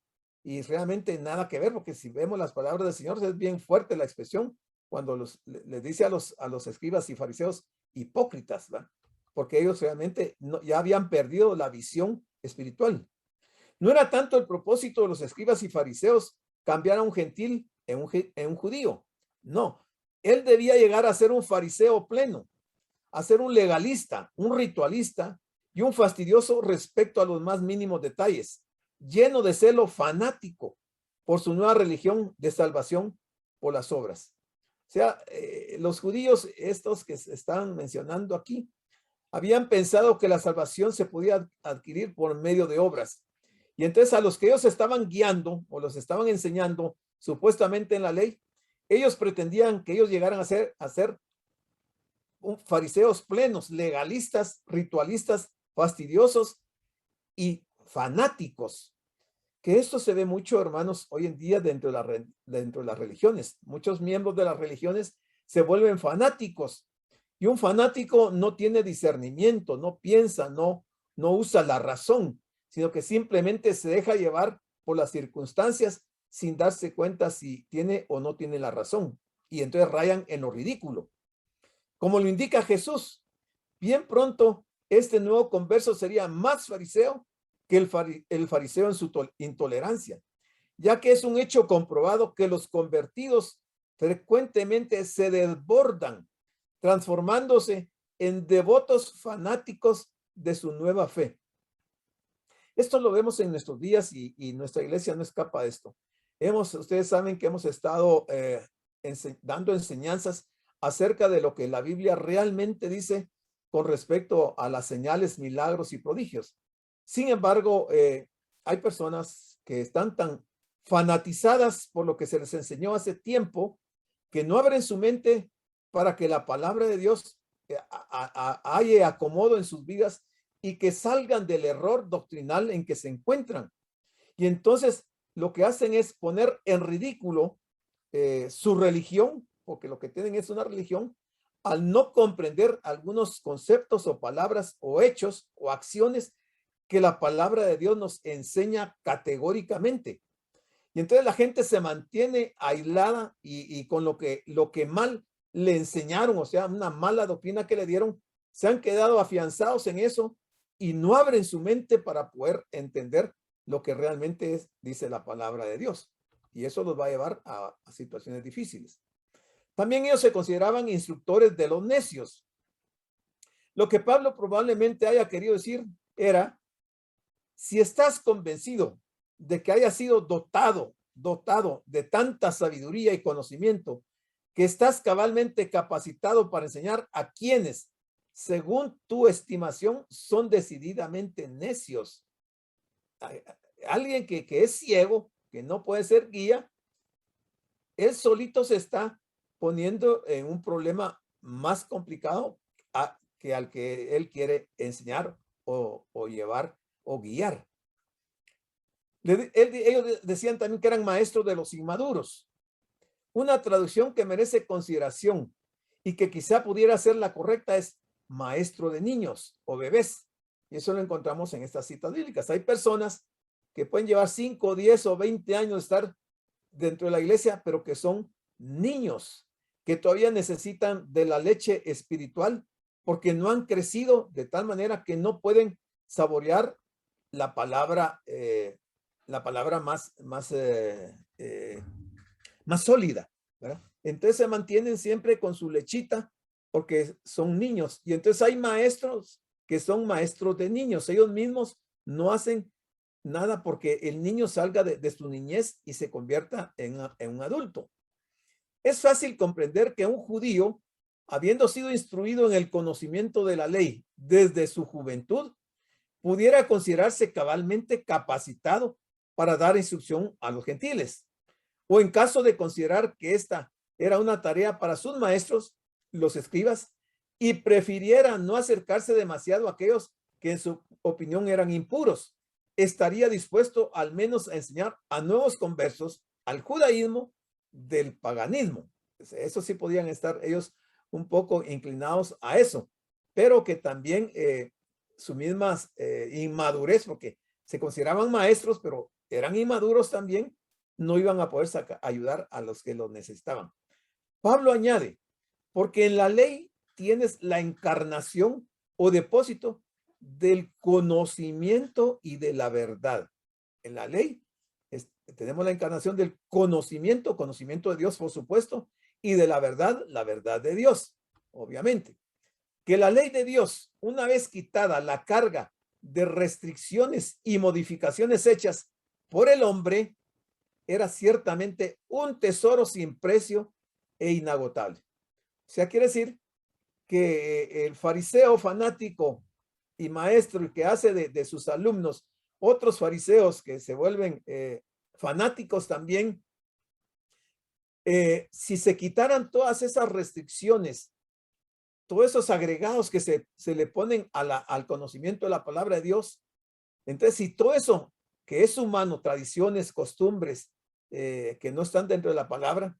Y realmente nada que ver, porque si vemos las palabras del Señor, es bien fuerte la expresión cuando les dice a los escribas y fariseos hipócritas, ¿verdad? Porque ellos realmente ya habían perdido la visión espiritual. No era tanto el propósito de los escribas y fariseos cambiar a un gentil en un judío. No, él debía llegar a ser un fariseo pleno, a ser un legalista, un ritualista y un fastidioso respecto a los más mínimos detalles, lleno de celo fanático por su nueva religión de salvación por las obras. O sea, los judíos, estos que se están mencionando aquí, habían pensado que la salvación se podía adquirir por medio de obras. Y entonces a los que ellos estaban guiando o los estaban enseñando supuestamente en la ley, ellos pretendían que ellos llegaran a ser fariseos plenos, legalistas, ritualistas, fastidiosos y fanáticos. Que esto se ve mucho, hermanos, hoy en día dentro de las religiones. Muchos miembros de las religiones se vuelven fanáticos. Y un fanático no tiene discernimiento, no piensa, no usa la razón, sino que simplemente se deja llevar por las circunstancias sin darse cuenta si tiene o no tiene la razón. Y entonces rayan en lo ridículo. Como lo indica Jesús, bien pronto este nuevo converso sería más fariseo que el fariseo en su intolerancia, ya que es un hecho comprobado que los convertidos frecuentemente se desbordan, transformándose en devotos fanáticos de su nueva fe. Esto lo vemos en nuestros días y nuestra iglesia no escapa de esto. Ustedes saben que hemos estado dando enseñanzas acerca de lo que la Biblia realmente dice con respecto a las señales, milagros y prodigios. Sin embargo, hay personas que están tan fanatizadas por lo que se les enseñó hace tiempo que no abren su mente para que la palabra de Dios haya acomodo en sus vidas y que salgan del error doctrinal en que se encuentran. Y entonces lo que hacen es poner en ridículo su religión, porque lo que tienen es una religión, al no comprender algunos conceptos o palabras o hechos o acciones que la palabra de Dios nos enseña categóricamente. Y entonces la gente se mantiene aislada y con lo que mal le enseñaron, o sea, una mala doctrina que le dieron, se han quedado afianzados en eso y no abren su mente para poder entender lo que realmente es, dice la palabra de Dios. Y eso los va a llevar a situaciones difíciles. También ellos se consideraban instructores de los necios. Lo que Pablo probablemente haya querido decir era, si estás convencido de que haya sido dotado de tanta sabiduría y conocimiento, que estás cabalmente capacitado para enseñar a quienes, según tu estimación, son decididamente necios. Alguien que es ciego, que no puede ser guía, él solito se está poniendo en un problema más complicado que al que él quiere enseñar o llevar o guiar. Ellos decían también que eran maestros de los inmaduros. Una traducción que merece consideración y que quizá pudiera ser la correcta es maestro de niños o bebés. Y eso lo encontramos en estas citas bíblicas. Hay personas que pueden llevar 5, 10 o 20 años de estar dentro de la iglesia, pero que son niños, que todavía necesitan de la leche espiritual porque no han crecido de tal manera que no pueden saborear la palabra más sólida, ¿verdad? Entonces se mantienen siempre con su lechita porque son niños. Y entonces hay maestros que son maestros de niños. Ellos mismos no hacen nada porque el niño salga de su niñez y se convierta en un adulto. Es fácil comprender que un judío, habiendo sido instruido en el conocimiento de la ley desde su juventud, pudiera considerarse cabalmente capacitado para dar instrucción a los gentiles. O en caso de considerar que esta era una tarea para sus maestros, los escribas, y prefiriera no acercarse demasiado a aquellos que en su opinión eran impuros, estaría dispuesto al menos a enseñar a nuevos conversos al judaísmo del paganismo. Eso sí podían estar ellos un poco inclinados a eso, pero que también su misma inmadurez, porque se consideraban maestros, pero eran inmaduros también, no iban a poder ayudar a los que lo necesitaban. Pablo añade, porque en la ley tienes la encarnación o depósito del conocimiento y de la verdad. En la ley tenemos la encarnación del conocimiento de Dios, por supuesto, y de la verdad de Dios, obviamente. Que la ley de Dios, una vez quitada la carga de restricciones y modificaciones hechas por el hombre, era ciertamente un tesoro sin precio e inagotable. O sea, quiere decir que el fariseo fanático y maestro que hace de sus alumnos otros fariseos que se vuelven fanáticos también, si se quitaran todas esas restricciones, todos esos agregados que se le ponen al conocimiento de la palabra de Dios, entonces si todo eso que es humano, tradiciones, costumbres, que no están dentro de la palabra,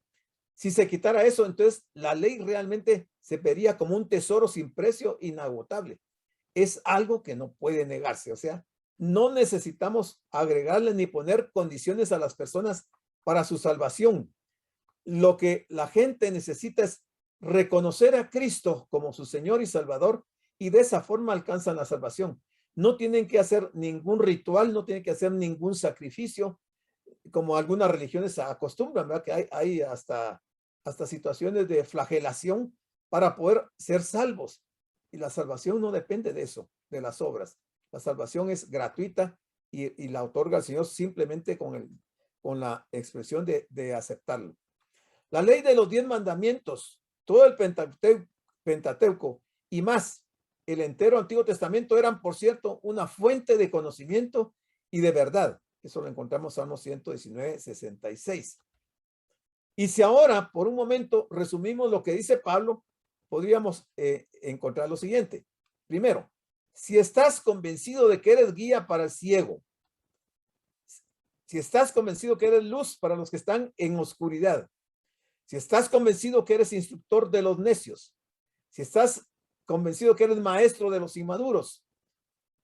si se quitara eso, entonces la ley realmente se vería como un tesoro sin precio, inagotable. Es algo que no puede negarse. O sea, no necesitamos agregarle ni poner condiciones a las personas para su salvación. Lo que la gente necesita es reconocer a Cristo como su Señor y Salvador, y de esa forma alcanzan la salvación. No tienen que hacer ningún ritual, no tienen que hacer ningún sacrificio, como algunas religiones acostumbran, ¿verdad? Que hay hasta situaciones de flagelación para poder ser salvos. Y la salvación no depende de eso, de las obras. La salvación es gratuita y la otorga el Señor simplemente con la expresión de aceptarlo. La ley de los 10 mandamientos, todo el Pentateuco y más, el entero Antiguo Testamento eran, por cierto, una fuente de conocimiento y de verdad. Eso lo encontramos en Salmo 119, 66. Y si ahora, por un momento, resumimos lo que dice Pablo, podríamos encontrar lo siguiente. Primero, si estás convencido de que eres guía para el ciego, si estás convencido que eres luz para los que están en oscuridad, si estás convencido que eres instructor de los necios, si estás convencido que eres maestro de los inmaduros,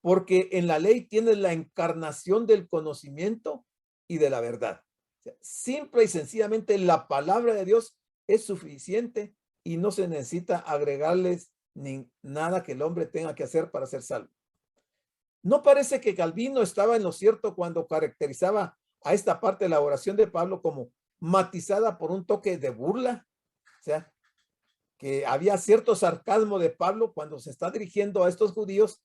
porque en la ley tienes la encarnación del conocimiento y de la verdad. O sea, simple y sencillamente la palabra de Dios es suficiente y no se necesita agregarles ni nada que el hombre tenga que hacer para ser salvo. ¿No parece que Calvino estaba en lo cierto cuando caracterizaba a esta parte de la oración de Pablo como matizada por un toque de burla? O sea, que había cierto sarcasmo de Pablo cuando se está dirigiendo a estos judíos,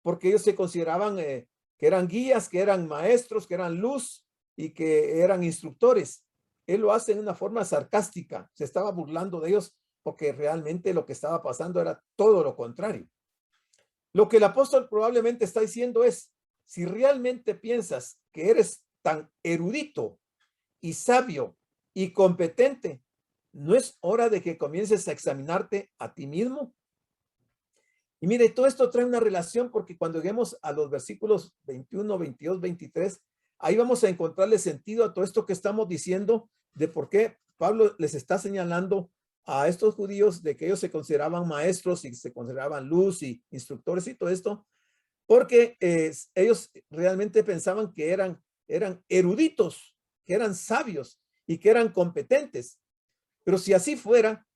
porque ellos se consideraban que eran guías, que eran maestros, que eran luz y que eran instructores. Él lo hace en una forma sarcástica, se estaba burlando de ellos porque realmente lo que estaba pasando era todo lo contrario. Lo que el apóstol probablemente está diciendo es, si realmente piensas que eres tan erudito y sabio y competente, ¿no es hora de que comiences a examinarte a ti mismo? Y mire, todo esto trae una relación porque cuando lleguemos a los versículos 21, 22, 23, ahí vamos a encontrarle sentido a todo esto que estamos diciendo de por qué Pablo les está señalando a estos judíos de que ellos se consideraban maestros y se consideraban luz y instructores y todo esto, porque ellos realmente pensaban que eran eruditos, que eran sabios y que eran competentes. Pero si así fuera,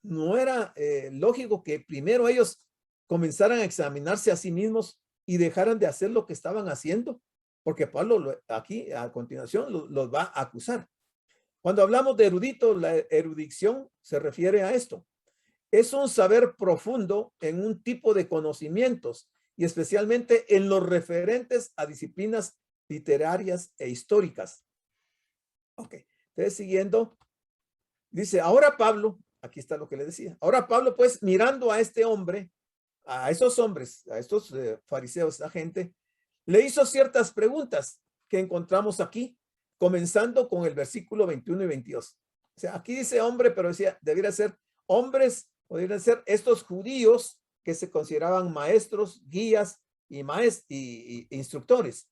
no era lógico que primero ellos comenzaran a examinarse a sí mismos y dejaran de hacer lo que estaban haciendo, porque Pablo aquí a continuación los va a acusar. Cuando hablamos de erudito, la erudición se refiere a esto. Es un saber profundo en un tipo de conocimientos y especialmente en los referentes a disciplinas literarias e históricas. Ok, entonces siguiendo, dice, ahora Pablo, aquí está lo que le decía, ahora Pablo pues mirando a este hombre, a esos hombres, a estos fariseos, esta gente, le hizo ciertas preguntas que encontramos aquí, comenzando con el versículo 21 y 22. O sea, aquí dice hombre, pero decía, debería ser hombres, o deberían ser estos judíos que se consideraban maestros, guías y instructores.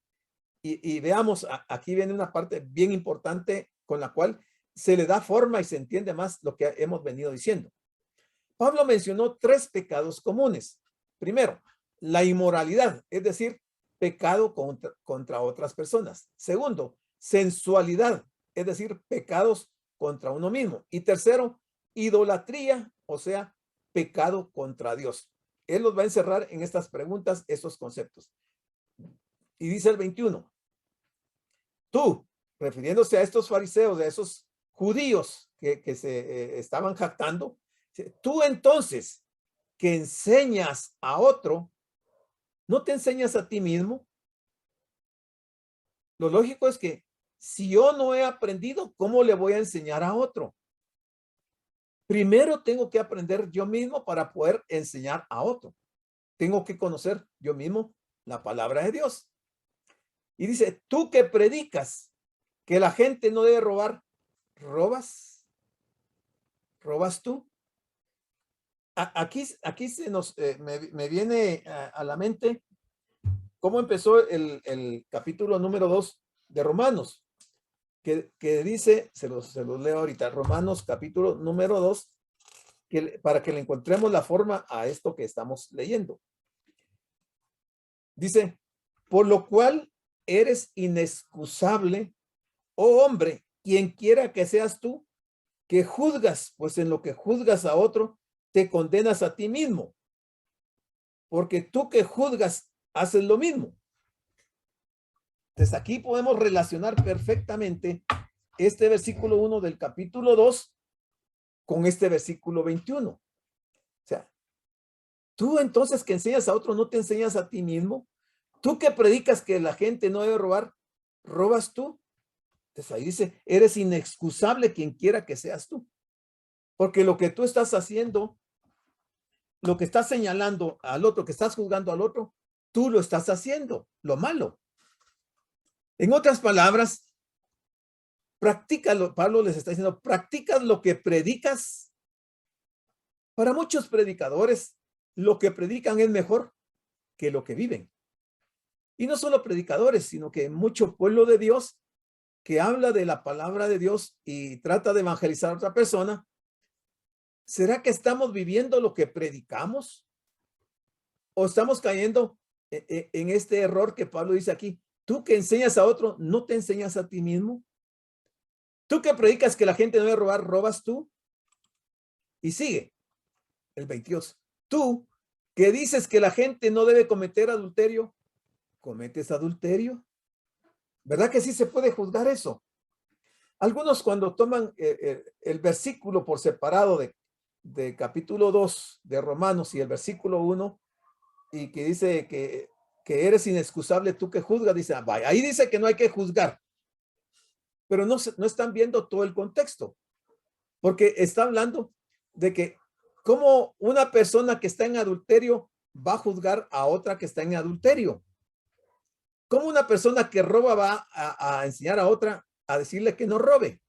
Y veamos, aquí viene una parte bien importante con la cual se le da forma y se entiende más lo que hemos venido diciendo. Pablo mencionó 3 pecados comunes. Primero, la inmoralidad, es decir, pecado contra otras personas. Segundo, sensualidad, es decir, pecados contra uno mismo. Y tercero, idolatría, o sea, pecado contra Dios. Él los va a encerrar en estas preguntas, estos conceptos. Y dice el 21, tú, refiriéndose a estos fariseos, a esos judíos que se estaban jactando, tú entonces que enseñas a otro, ¿no te enseñas a ti mismo? Lo lógico es que si yo no he aprendido, ¿cómo le voy a enseñar a otro? Primero tengo que aprender yo mismo para poder enseñar a otro. Tengo que conocer yo mismo la palabra de Dios. Y dice, tú que predicas que la gente no debe robar, ¿robas? ¿Robas tú? Aquí me viene a la mente cómo empezó el capítulo número 2 de Romanos, que dice, se los leo ahorita, Romanos capítulo número 2, para que le encontremos la forma a esto que estamos leyendo. Dice, por lo cual eres inexcusable, oh hombre, quien quiera que seas tú, que juzgas, pues en lo que juzgas a otro, te condenas a ti mismo, porque tú que juzgas, haces lo mismo. Entonces aquí podemos relacionar perfectamente este versículo 1 del capítulo 2 con este versículo 21. O sea, tú entonces que enseñas a otro, ¿no te enseñas a ti mismo? Tú que predicas que la gente no debe robar, ¿robas tú? Entonces ahí dice, eres inexcusable quien quiera que seas tú. Porque lo que tú estás haciendo, lo que estás señalando al otro, que estás juzgando al otro, tú lo estás haciendo, lo malo. En otras palabras, practícalo. Pablo les está diciendo, practicas lo que predicas. Para muchos predicadores, lo que predican es mejor que lo que viven. Y no solo predicadores, sino que mucho pueblo de Dios que habla de la palabra de Dios y trata de evangelizar a otra persona. ¿Será que estamos viviendo lo que predicamos? ¿O estamos cayendo en este error que Pablo dice aquí? Tú que enseñas a otro, ¿no te enseñas a ti mismo? Tú que predicas que la gente no debe robar, ¿robas tú? Y sigue el 22. Tú que dices que la gente no debe cometer adulterio, ¿Cometes adulterio? ¿Verdad que sí se puede juzgar eso? Algunos cuando toman el versículo por separado de capítulo 2 de Romanos y el versículo 1, y que dice que eres inexcusable tú que juzgas, dice, vaya, ahí dice que no hay que juzgar, pero no están viendo todo el contexto, porque está hablando de que cómo una persona que está en adulterio va a juzgar a otra que está en adulterio. ¿Cómo una persona que roba va a enseñar a otra a decirle que no robe?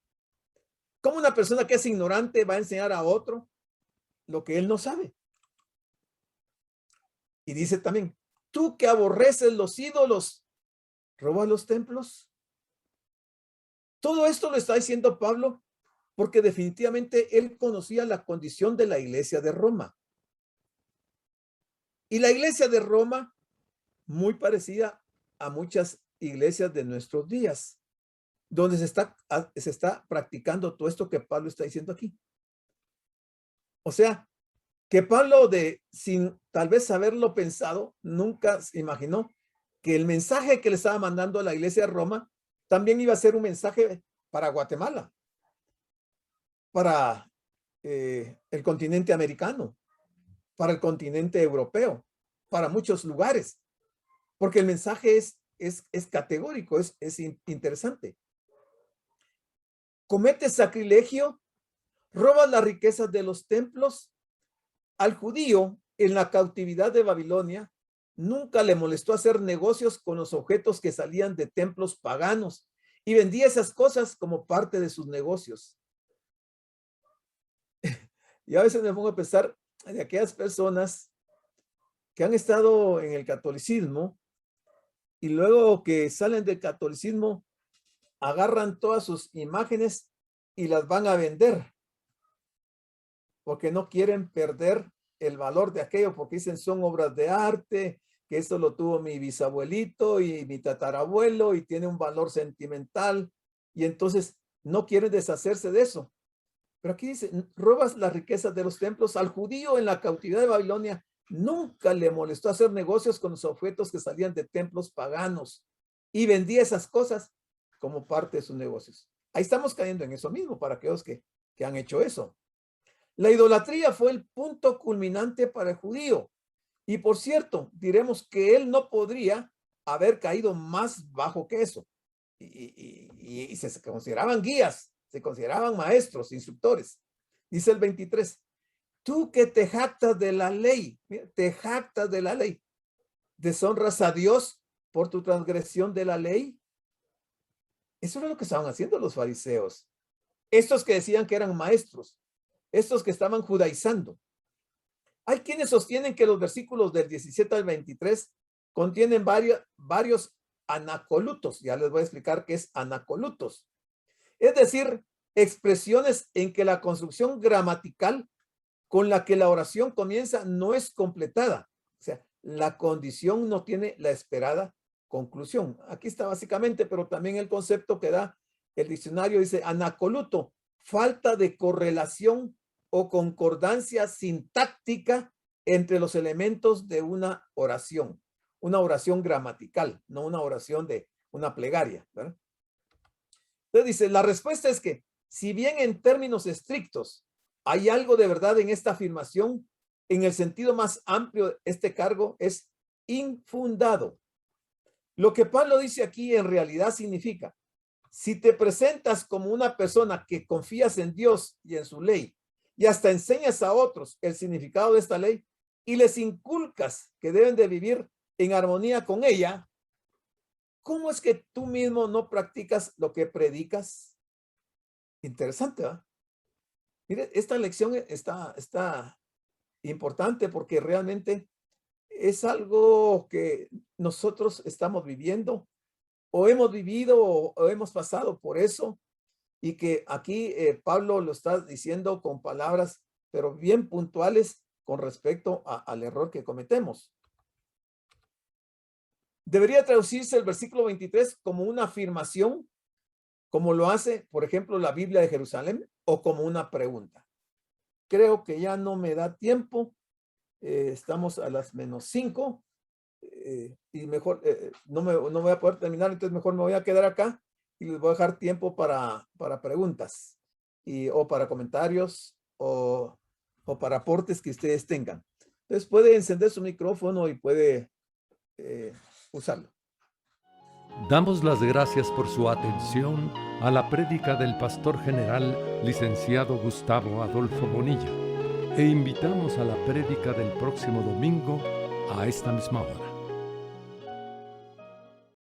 ¿Cómo una persona que es ignorante va a enseñar a otro lo que él no sabe? Y dice también, tú que aborreces los ídolos, ¿robas los templos? Todo esto lo está diciendo Pablo porque definitivamente él conocía la condición de la iglesia de Roma. Y la iglesia de Roma, muy parecida a muchas iglesias de nuestros días, donde se está practicando todo esto que Pablo está diciendo aquí. O sea, que Pablo, sin tal vez haberlo pensado, nunca se imaginó que el mensaje que le estaba mandando a la iglesia de Roma también iba a ser un mensaje para Guatemala, para el continente americano, para el continente europeo, para muchos lugares, porque el mensaje es categórico, es interesante. ¿Cometes sacrilegio? ¿Robas las riquezas de los templos? Al judío en la cautividad de Babilonia nunca le molestó hacer negocios con los objetos que salían de templos paganos y vendía esas cosas como parte de sus negocios. Y a veces me pongo a pensar de aquellas personas que han estado en el catolicismo y luego que salen del catolicismo agarran todas sus imágenes y las van a vender porque no quieren perder el valor de aquello, porque dicen son obras de arte, que eso lo tuvo mi bisabuelito y mi tatarabuelo y tiene un valor sentimental y entonces no quieren deshacerse de eso. Pero aquí dice, robas las riquezas de los templos. Al judío en la cautividad de Babilonia nunca le molestó hacer negocios con los objetos que salían de templos paganos y vendía esas cosas como parte de sus negocios. Ahí estamos cayendo en eso mismo para aquellos que han hecho eso. La idolatría fue el punto culminante para el judío. Y por cierto, diremos que él no podría haber caído más bajo que eso. Y se consideraban guías, se consideraban maestros, instructores. Dice el 23, tú que te jactas de la ley, te jactas de la ley, deshonras a Dios por tu transgresión de la ley. Eso era lo que estaban haciendo los fariseos. Estos que decían que eran maestros, estos que estaban judaizando. Hay quienes sostienen que los versículos del 17 al 23 contienen varios anacolutos. Ya les voy a explicar qué es anacolutos. Es decir, expresiones en que la construcción gramatical con la que la oración comienza no es completada. O sea, la condición no tiene la esperada conclusión. Aquí está básicamente, pero también el concepto que da el diccionario dice anacoluto, falta de correlación o concordancia sintáctica entre los elementos de una oración gramatical, no una oración de una plegaria, ¿verdad? Entonces dice, la respuesta es que si bien en términos estrictos hay algo de verdad en esta afirmación, en el sentido más amplio, este cargo es infundado. Lo que Pablo dice aquí en realidad significa, si te presentas como una persona que confías en Dios y en su ley, y hasta enseñas a otros el significado de esta ley, y les inculcas que deben de vivir en armonía con ella, ¿cómo es que tú mismo no practicas lo que predicas? Interesante, ¿verdad? Mire, esta lección está importante porque realmente es algo que nosotros estamos viviendo o hemos vivido o hemos pasado por eso y que aquí Pablo lo está diciendo con palabras pero bien puntuales con respecto al error que cometemos. Debería traducirse el versículo 23 como una afirmación, como lo hace, por ejemplo, la Biblia de Jerusalén, o como una pregunta. Creo que ya no me da tiempo. Estamos a las -5. y mejor no voy a poder terminar, entonces mejor me voy a quedar acá y les voy a dejar tiempo para preguntas o para comentarios o para aportes que ustedes tengan. Entonces puede encender su micrófono y puede usarlo. Damos las gracias por su atención a la prédica del pastor general licenciado Gustavo Adolfo Bonilla e invitamos a la prédica del próximo domingo a esta misma hora.